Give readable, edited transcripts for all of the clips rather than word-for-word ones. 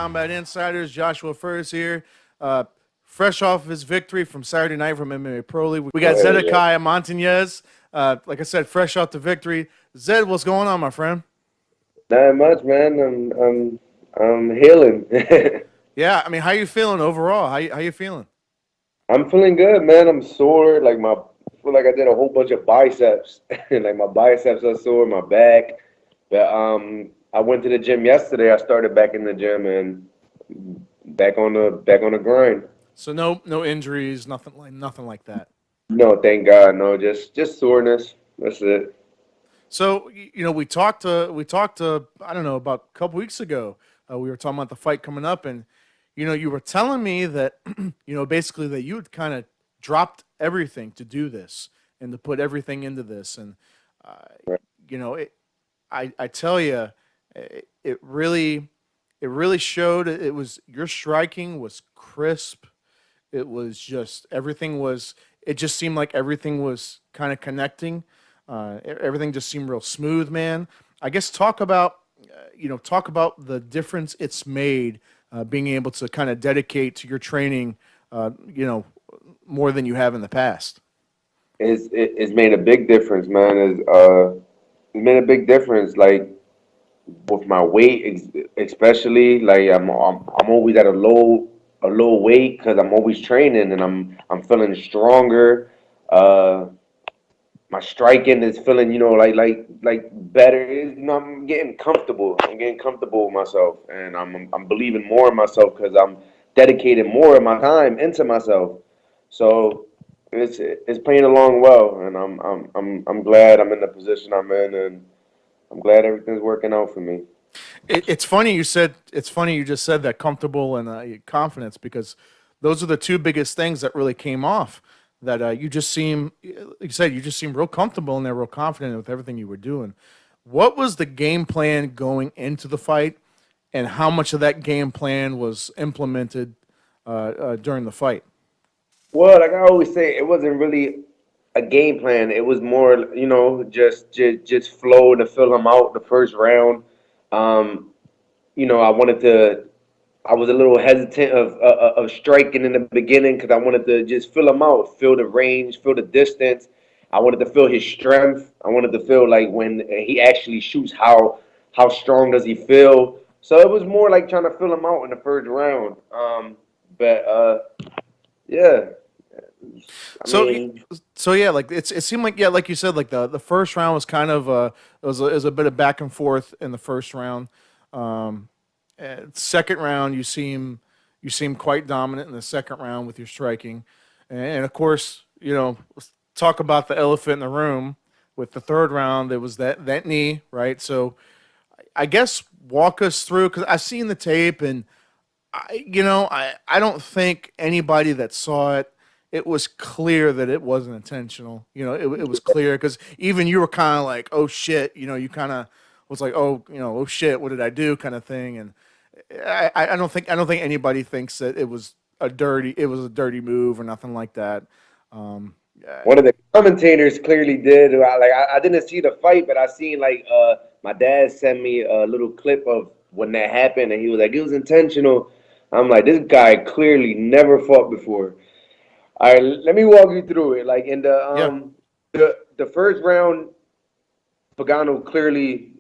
Combat Insiders. Joshua Furs here. Fresh off his victory from Saturday night from MMA Pro League. We got Zedekiah Montanez. Like I said, fresh off the victory. Zed, what's going on, my friend? Not much, man. I'm healing. Yeah, I mean, how you feeling overall? How you feeling? I'm feeling good, man. I'm sore. I feel like I did a whole bunch of biceps. Like my biceps are sore, my back. But I went to the gym yesterday. I started back in the gym and back on the grind. So no injuries, nothing like that. No, thank God, no. Just soreness. That's it. So we talked to I don't know, about a couple weeks ago. We were talking about the fight coming up, and you were telling me that basically that you had kind of dropped everything to do this and to put everything into this, and Right. I tell you, it really showed. It was, your striking was crisp. It was just everything was. It just seemed like everything was kind of connecting. Everything just seemed real smooth, man. I guess talk about the difference it's made, being able to kind of dedicate to your training, more than you have in the past. It's made a big difference, man. It's made a big difference. Like with my weight, especially. Like I'm always at a low weight because I'm always training and I'm feeling stronger. Uh, my striking is feeling, like better. I'm getting comfortable. I'm getting comfortable with myself, and I'm believing more in myself because I'm dedicating more of my time into myself. So it's playing along well, and I'm glad I'm in the position I'm in, and I'm glad everything's working out for me. It's funny you said. It's funny you just said that, comfortable and confidence, because those are the two biggest things that really came off. That you just seem, like you said, you just seem real comfortable and they're real confident with everything you were doing. What was the game plan going into the fight, and how much of that game plan was implemented during the fight? Well, like I always say, it wasn't really a game plan. It was more, just flow to fill him out the first round. Um, I wanted to. I was a little hesitant of striking in the beginning because I wanted to just fill him out, feel the range, feel the distance. I wanted to feel his strength. I wanted to feel like when he actually shoots, how strong does he feel? So it was more like trying to fill him out in the first round. But yeah, I So, mean, so yeah, like it seemed like, yeah, like you said, like the first round was kind of it was a bit of back and forth in the first round. Um, Second round, you seem quite dominant in the second round with your striking, and of course, let's talk about the elephant in the room. With the third round, there was that knee, right? So I guess walk us through, because I've seen the tape, and I don't think anybody that saw it, it was clear that it wasn't intentional. It was clear, because even you were kind of like, oh shit, you kind of was like, oh, oh shit, what did I do, kind of thing. And I don't think anybody thinks that it was a dirty move or nothing like that. Yeah, one of the commentators clearly did. I didn't see the fight, but I seen my dad sent me a little clip of when that happened, and he was like, it was intentional. I'm like, this guy clearly never fought before. All right, let me walk you through it. Like in yeah, the first round, Pagano clearly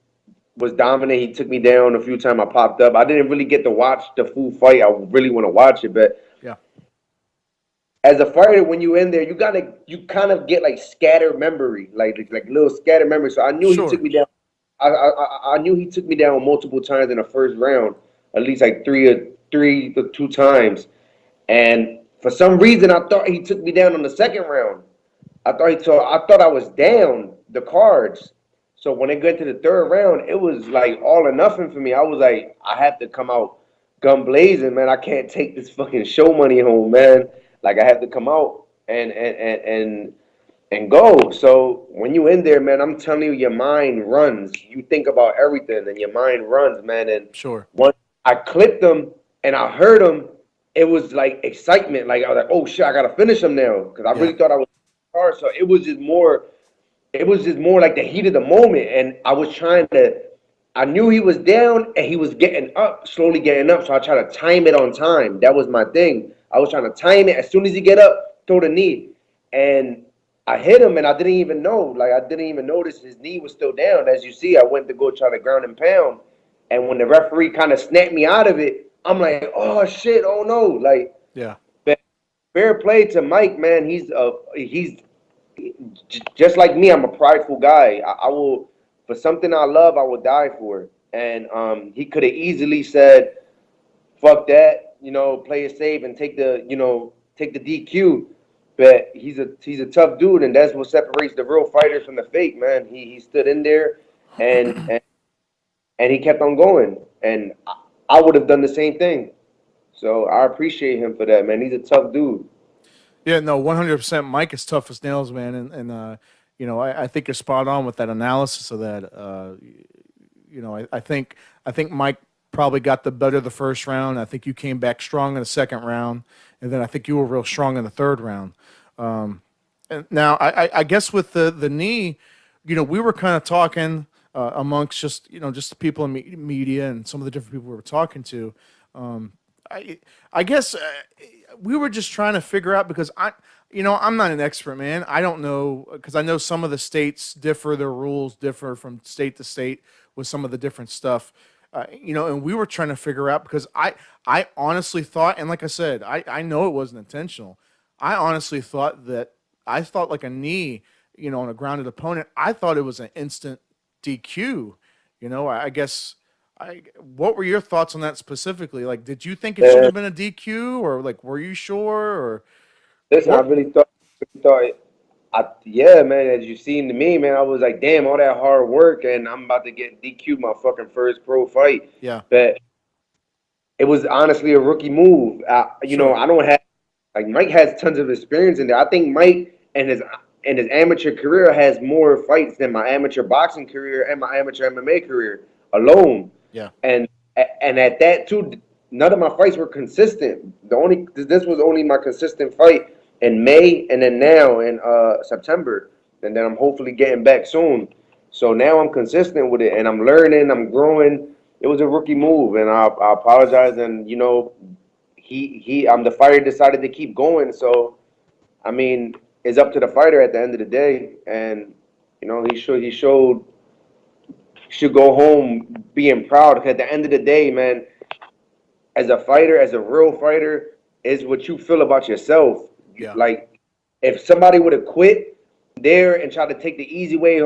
was dominant. He took me down a few times. I popped up. I didn't really get to watch the full fight. I really want to watch it, but yeah, as a fighter, when you in there, you kind of get like scattered memory, like little scattered memory. So I knew he took sure. me down. I knew he took me down multiple times in the first round, at least like three to two times. And for some reason, I thought he took me down on the second round. I thought I was down the cards. So when it got to the third round, it was like all or nothing for me. I was like, I have to come out gun blazing, man. I can't take this fucking show money home, man. Like I have to come out and go. So when you in there, man, I'm telling you, your mind runs. You think about everything, and your mind runs, man. And Sure. once I clicked them and I heard them, it was like excitement. Like I was like, oh shit, I gotta finish them now because I Yeah. really thought I was hard. So it was just more. It was just more like the heat of the moment, and I knew he was down and he was getting up, slowly getting up. So I tried to time it on time. That was my thing. I was trying to time it. As soon as he get up, throw the knee. And I hit him and I didn't even know. Like I didn't even notice his knee was still down. As you see, I went to go try to ground and pound. And when the referee kind of snapped me out of it, I'm like, oh shit, oh no. Like Yeah. fair play to Mike, man. He's just like me. I'm a prideful guy. I will for something I love, I will die for it. And he could have easily said, "Fuck that," play it safe and take the DQ. But he's a tough dude, and that's what separates the real fighters from the fake, man. He stood in there, and and he kept on going. And I would have done the same thing. So I appreciate him for that, man. He's a tough dude. Yeah, no, 100%. Mike is tough as nails, man, and I think you're spot on with that analysis of that. I think Mike probably got the better of the first round. I think you came back strong in the second round, and then I think you were real strong in the third round. And now, I guess with the knee, we were kind of talking amongst just the people in media and some of the different people we were talking to. I I guess we were just trying to figure out because I'm not an expert, man. I don't know because I know some of the states differ, their rules differ from state to state with some of the different stuff. And we were trying to figure out because I honestly thought, and like I said, I know it wasn't intentional. I honestly thought that I thought like a knee, on a grounded opponent. I thought it was an instant DQ. I guess what were your thoughts on that specifically? Like, did you think it should Man, have been a DQ, or like, were you sure, or listen, I what? really thought yeah, man, as you seen to me, man, I was like, damn, all that hard work, and I'm about to get DQ'd my fucking first pro fight. Yeah, But it was honestly a rookie move. sure. I don't have like Mike has tons of experience in there. I think Mike and his amateur career has more fights than my amateur boxing career and my amateur MMA career alone. Yeah, And and at that too, none of my fights were consistent. This was only my consistent fight in May, and then now in September, and then I'm hopefully getting back soon. So now I'm consistent with it, and I'm learning, I'm growing. It was a rookie move, and I apologize. And the fighter decided to keep going. So I mean, it's up to the fighter at the end of the day, and he showed should go home being proud. 'Cause at the end of the day, man, as a fighter, as a real fighter, is what you feel about yourself. yeah, Like, if somebody would have quit there and tried to take the easy way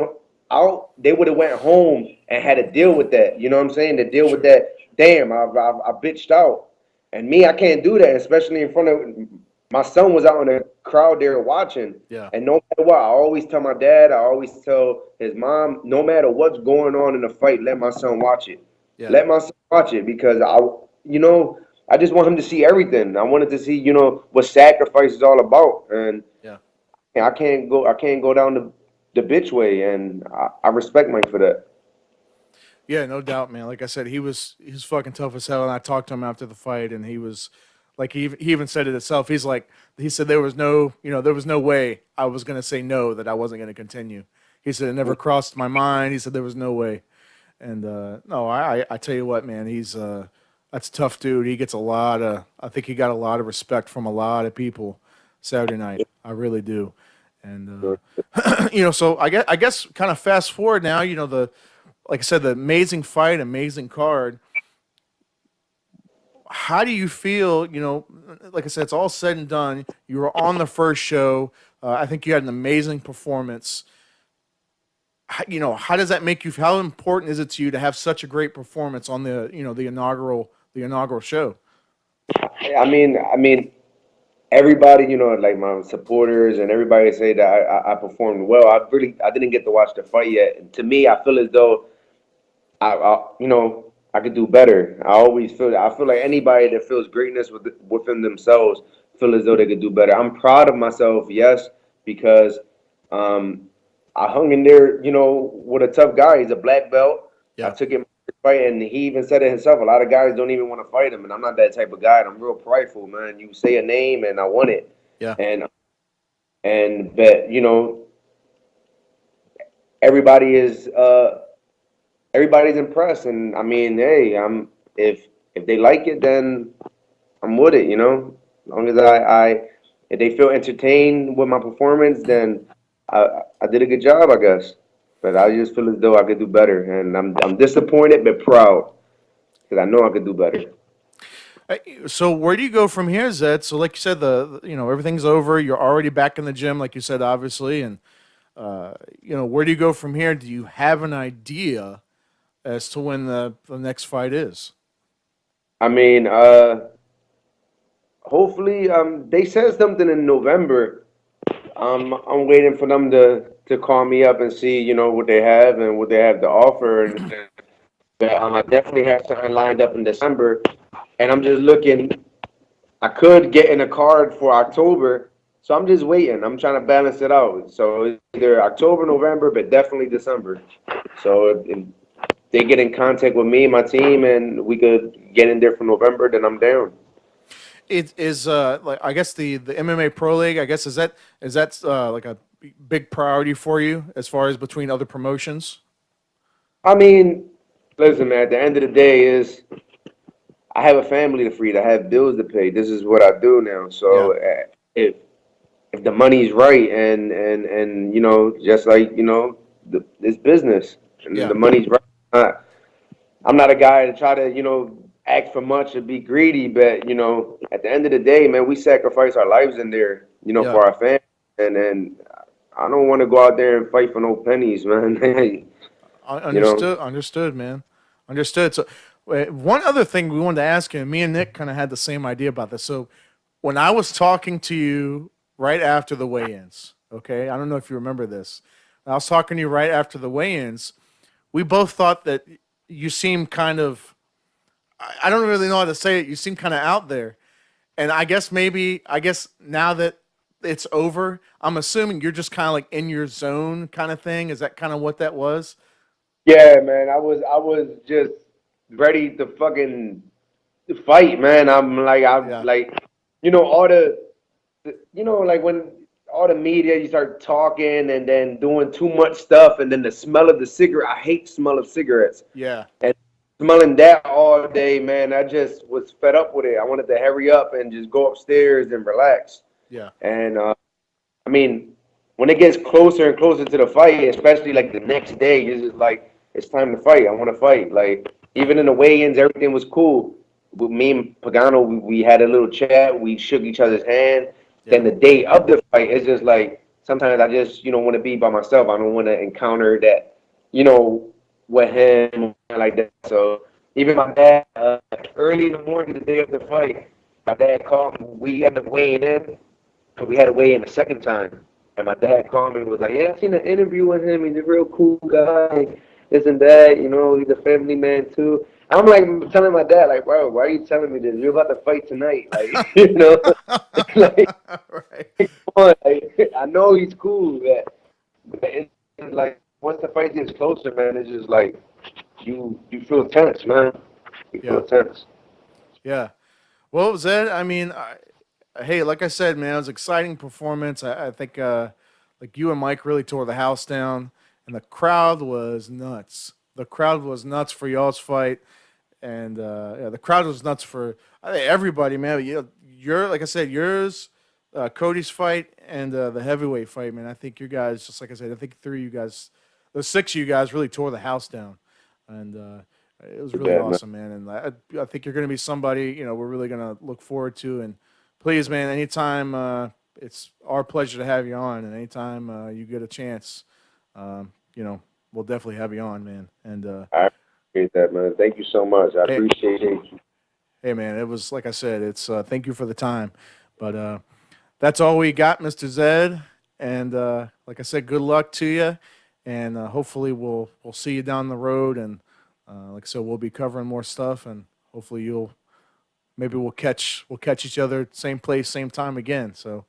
out, they would have went home and had to deal with that. You know what I'm saying? To deal with sure. that. Damn, I bitched out. And me, I can't do that, especially in front of my son was out in the crowd there watching. Yeah, And no matter what, I always tell my dad, I always tell his mom, no matter what's going on in the fight, let my son watch it. yeah, Let my son watch it because I just want him to see everything. I wanted to see, what sacrifice is all about. And yeah. I can't go down the bitch way. And I respect Mike for that. Yeah, no doubt, man. Like I said, he was fucking tough as hell, and I talked to him after the fight, and he was like he even said it himself. He said there was no way I was gonna say no, that I wasn't gonna continue. He said it never crossed my mind. He said there was no way. And no, I tell you what, man, he's that's a tough dude. He gets I think he got a lot of respect from a lot of people Saturday night. I really do. And so I guess kind of fast forward now. Like I said, the amazing fight, amazing card. How do you feel? Like I said, it's all said and done. You were on the first show. I think you had an amazing performance. How does that make you? How important is it to you to have such a great performance on the inaugural show? I mean, everybody, like my supporters and everybody say that I performed well. I didn't get to watch the fight yet. And to me, I feel as though I could do better. I feel like anybody that feels greatness within themselves feel as though they could do better. I'm proud of myself, yes, because um, I hung in there, with a tough guy. He's a black belt. I Yeah, took him to fight, and he even said it himself. A lot of guys don't even want to fight him, and I'm not that type of guy. And I'm real prideful, man. You say a name, and I want it, yeah, and but everybody is everybody's impressed, and I mean, hey, if they like it, then I'm with it, you know. As long as if they feel entertained with my performance, then I did a good job, I guess. But I just feel as though I could do better, and I'm disappointed but proud because I know I could do better. So where do you go from here, Zed? So like you said, everything's over. You're already back in the gym, like you said, obviously, and where do you go from here? Do you have an idea as to when the next fight is? I mean, hopefully, they said something in November. I'm waiting for them to call me up and see, what they have and what they have to offer, and but I definitely have something lined up in December, and I'm just looking. I could get in a card for October, so I'm just waiting. I'm trying to balance it out. So it's either October, November, but definitely December. So if they get in contact with me and my team, and we could get in there for November, then I'm down. It is like I guess the MMA Pro League. I guess is that like a big priority for you as far as between other promotions? I mean, listen, man. At the end of the day, is I have a family to feed. I have bills to pay. This is what I do now. Yeah, So if the money's right, and just like it's business, and yeah, the money's right. I'm not a guy to try to ask for much or be greedy, but at the end of the day, man, we sacrifice our lives in there, yeah. for our family, and I don't want to go out there and fight for no pennies, man. you know. Understood, man. Understood. So, one other thing we wanted to ask you, and me and Nick kind of had the same idea about this. So, when I was talking to you right after the weigh-ins, okay, I don't know if you remember this. I was talking to you right after the weigh-ins. We both thought that you seemed kind of, I don't really know how to say it. You seem kind of out there. And I guess now that it's over, I'm assuming you're just kind of like in your zone kind of thing. Is that kind of what that was? Yeah, man, I was just ready to fucking fight, man. I'm Yeah. like, like when all the media you start talking and then doing too much stuff, and then the smell of the cigarette. I hate the smell of cigarettes, Yeah. and smelling that all day, man. I just was fed up with it. I wanted to hurry up and just go upstairs and relax. Yeah. And I mean, when it gets closer and closer to the fight, especially like the next day, it's just like it's time to fight. I want to fight. Like even in the weigh-ins, everything was cool. With me and Pagano, we had a little chat. We shook each other's hand. Yeah. Then the day of the fight, it's just like sometimes I just want to be by myself. I don't want to encounter that, you know, with him like that. So even my dad, early in the morning, the day of the fight, my dad called me. We ended up weighing in. So we had to weigh in a second time. And my dad called me and was like, yeah, I seen an interview with him. He's a real cool guy, this and that. He's a family man too. I'm like telling my dad, like, bro, why are you telling me this? You're about to fight tonight. Like, like, Right. come on. Like, I know he's cool, but it's like, once the fight gets closer, man, it's just like, you feel tense, man. You feel Yeah. tense. Yeah. Well, Zed, I mean, hey, like I said, man, it was an exciting performance. I think like you and Mike really tore the house down, and the crowd was nuts. The crowd was nuts for y'all's fight, and yeah, the crowd was nuts for I think everybody, man. You're like I said, yours, Cody's fight, and the heavyweight fight, man. I think you guys, just like I said, I think three of you guys, the six of you guys, really tore the house down, and it was really Bad, man. awesome, man. And I think you're going to be somebody we're really going to look forward to. And please, man, anytime it's our pleasure to have you on, and anytime you get a chance, we'll definitely have you on, man. And I appreciate that, man. Thank you so much. I hey, appreciate you. hey, man, it was like I said, it's thank you for the time, but that's all we got, Mr. Zed. And like I said, good luck to you, and hopefully we'll see you down the road. And like I said, we'll be covering more stuff, and hopefully maybe we'll catch each other same place, same time again. So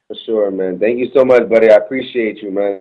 For sure, man. Thank you so much, buddy. I appreciate you, man.